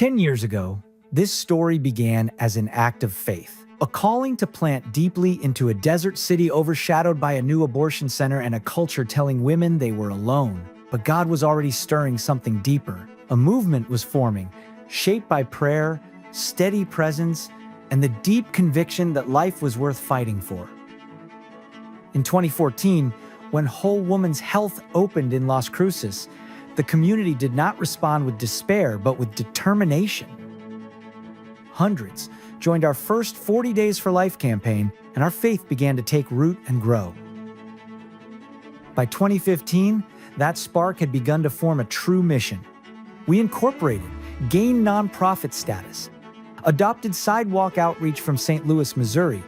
10 years ago, this story began as an act of faith, a calling to plant deeply into a desert city overshadowed by a new abortion center and a culture telling women they were alone. But God was already stirring something deeper. A movement was forming, shaped by prayer, steady presence, and the deep conviction that life was worth fighting for. In 2014, when Whole Woman's Health opened in Las Cruces, the community did not respond with despair, but with determination. Hundreds joined our first 40 Days for Life campaign, and our faith began to take root and grow. By 2015, that spark had begun to form a true mission. We incorporated, gained nonprofit status, adopted sidewalk outreach from St. Louis, Missouri,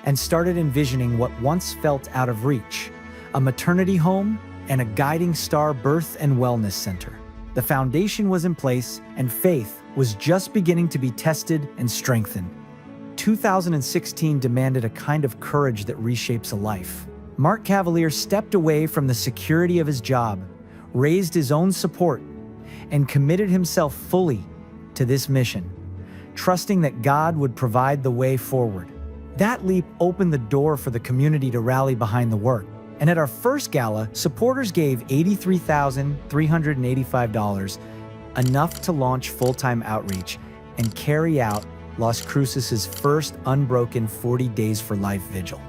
and started envisioning what once felt out of reach, a maternity home and a Guiding Star Birth and Wellness Center. The foundation was in place, and faith was just beginning to be tested and strengthened. 2016 demanded a kind of courage that reshapes a life. Mark Cavalier stepped away from the security of his job, raised his own support, and committed himself fully to this mission, trusting that God would provide the way forward. That leap opened the door for the community to rally behind the work. And at our first gala, supporters gave $83,385, enough to launch full-time outreach and carry out Las Cruces' first unbroken 40 Days for Life vigil.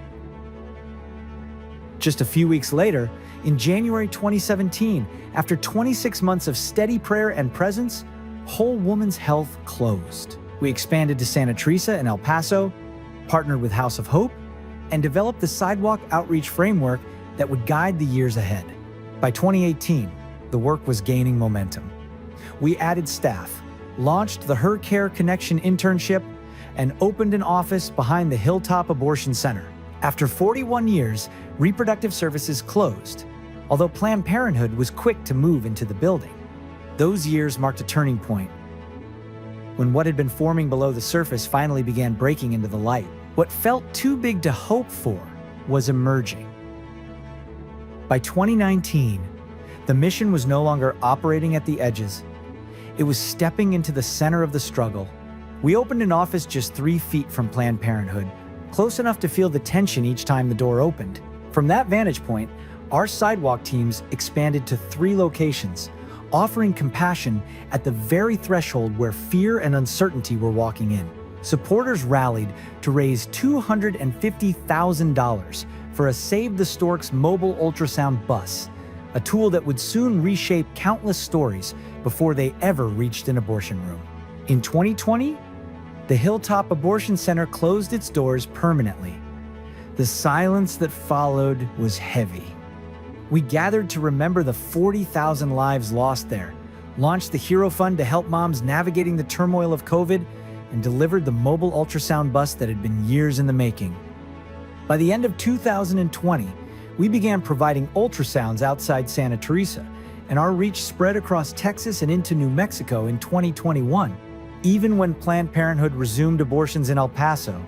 Just a few weeks later, in January 2017, after 26 months of steady prayer and presence, Whole Woman's Health closed. We expanded to Santa Teresa and El Paso, partnered with House of Hope, and developed the sidewalk outreach framework that would guide the years ahead. By 2018, the work was gaining momentum. We added staff, launched the Her Care Connection internship, and opened an office behind the Hilltop Abortion Center. After 41 years, reproductive services closed, although Planned Parenthood was quick to move into the building. Those years marked a turning point, when what had been forming below the surface finally began breaking into the light. What felt too big to hope for was emerging. By 2019, the mission was no longer operating at the edges. It was stepping into the center of the struggle. We opened an office just 3 feet from Planned Parenthood, close enough to feel the tension each time the door opened. From that vantage point, our sidewalk teams expanded to 3 locations, offering compassion at the very threshold where fear and uncertainty were walking in. Supporters rallied to raise $250,000 for a Save the Storks mobile ultrasound bus, a tool that would soon reshape countless stories before they ever reached an abortion room. In 2020, the Hilltop Abortion Center closed its doors permanently. The silence that followed was heavy. We gathered to remember the 40,000 lives lost there, launched the Hero Fund to help moms navigating the turmoil of COVID, and delivered the mobile ultrasound bus that had been years in the making. By the end of 2020, we began providing ultrasounds outside Santa Teresa, and our reach spread across Texas and into New Mexico in 2021. Even when Planned Parenthood resumed abortions in El Paso,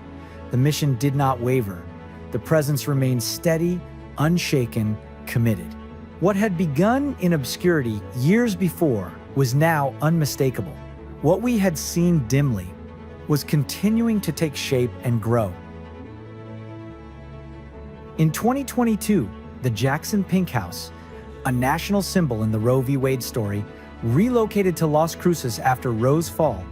the mission did not waver. The presence remained steady, unshaken, committed. What had begun in obscurity years before was now unmistakable. What we had seen dimly was continuing to take shape and grow. In 2022, the Jackson Pink House, a national symbol in the Roe v. Wade story, relocated to Las Cruces after Roe's fall.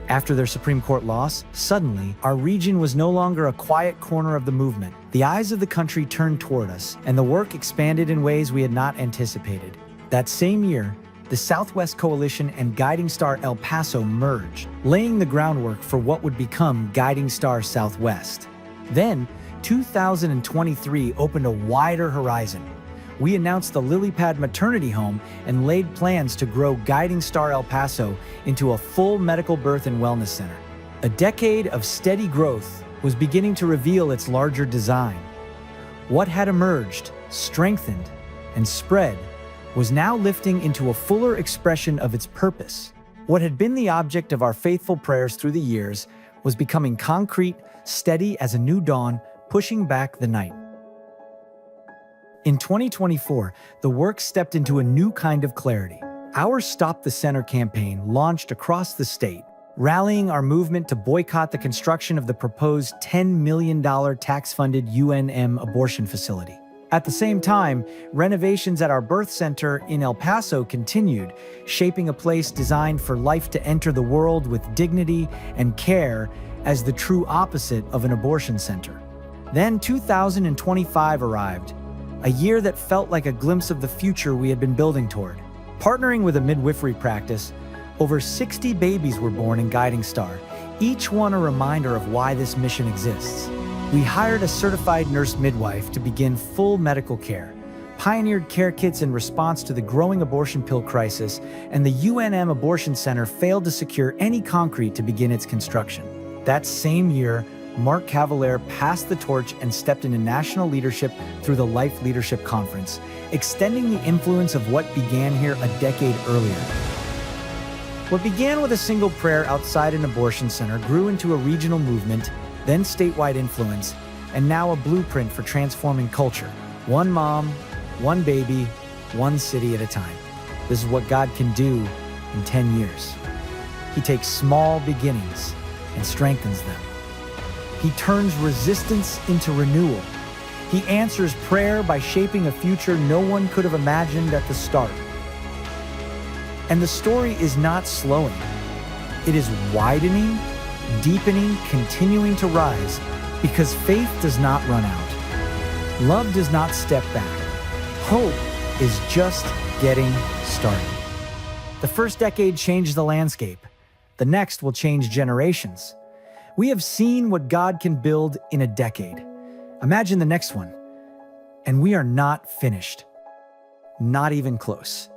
After their Supreme Court loss, suddenly, our region was no longer a quiet corner of the movement. The eyes of the country turned toward us, and the work expanded in ways we had not anticipated. That same year, the Southwest Coalition and Guiding Star El Paso merged, laying the groundwork for what would become Guiding Star Southwest. Then, 2023 opened a wider horizon. We announced the LilyPad maternity home and laid plans to grow Guiding Star El Paso into a full medical birth and wellness center. A decade of steady growth was beginning to reveal its larger design. What had emerged, strengthened, and spread was now lifting into a fuller expression of its purpose. What had been the object of our faithful prayers through the years was becoming concrete, steady as a new dawn, pushing back the night. In 2024, the work stepped into a new kind of clarity. Our Stop the Center campaign launched across the state, rallying our movement to boycott the construction of the proposed $10 million tax-funded UNM abortion facility. At the same time, renovations at our birth center in El Paso continued, shaping a place designed for life to enter the world with dignity and care as the true opposite of an abortion center. Then 2025 arrived, a year that felt like a glimpse of the future we had been building toward. Partnering with a midwifery practice, over 60 babies were born in Guiding Star, each one a reminder of why this mission exists. We hired a certified nurse midwife to begin full medical care, pioneered care kits in response to the growing abortion pill crisis, and the UNM Abortion Center failed to secure any concrete to begin its construction. That same year, Mark Cavalier passed the torch and stepped into national leadership through the Life Leadership Conference, extending the influence of what began here a decade earlier. What began with a single prayer outside an abortion center grew into a regional movement, then statewide influence, and now a blueprint for transforming culture. One mom, one baby, one city at a time. This is what God can do in 10 years. He takes small beginnings and strengthens them. He turns resistance into renewal. He answers prayer by shaping a future no one could have imagined at the start. And the story is not slowing. It is widening, deepening, continuing to rise, because faith does not run out. Love does not step back. Hope is just getting started. The first decade changed the landscape. The next will change generations. We have seen what God can build in a decade. Imagine the next one. And we are not finished. Not even close.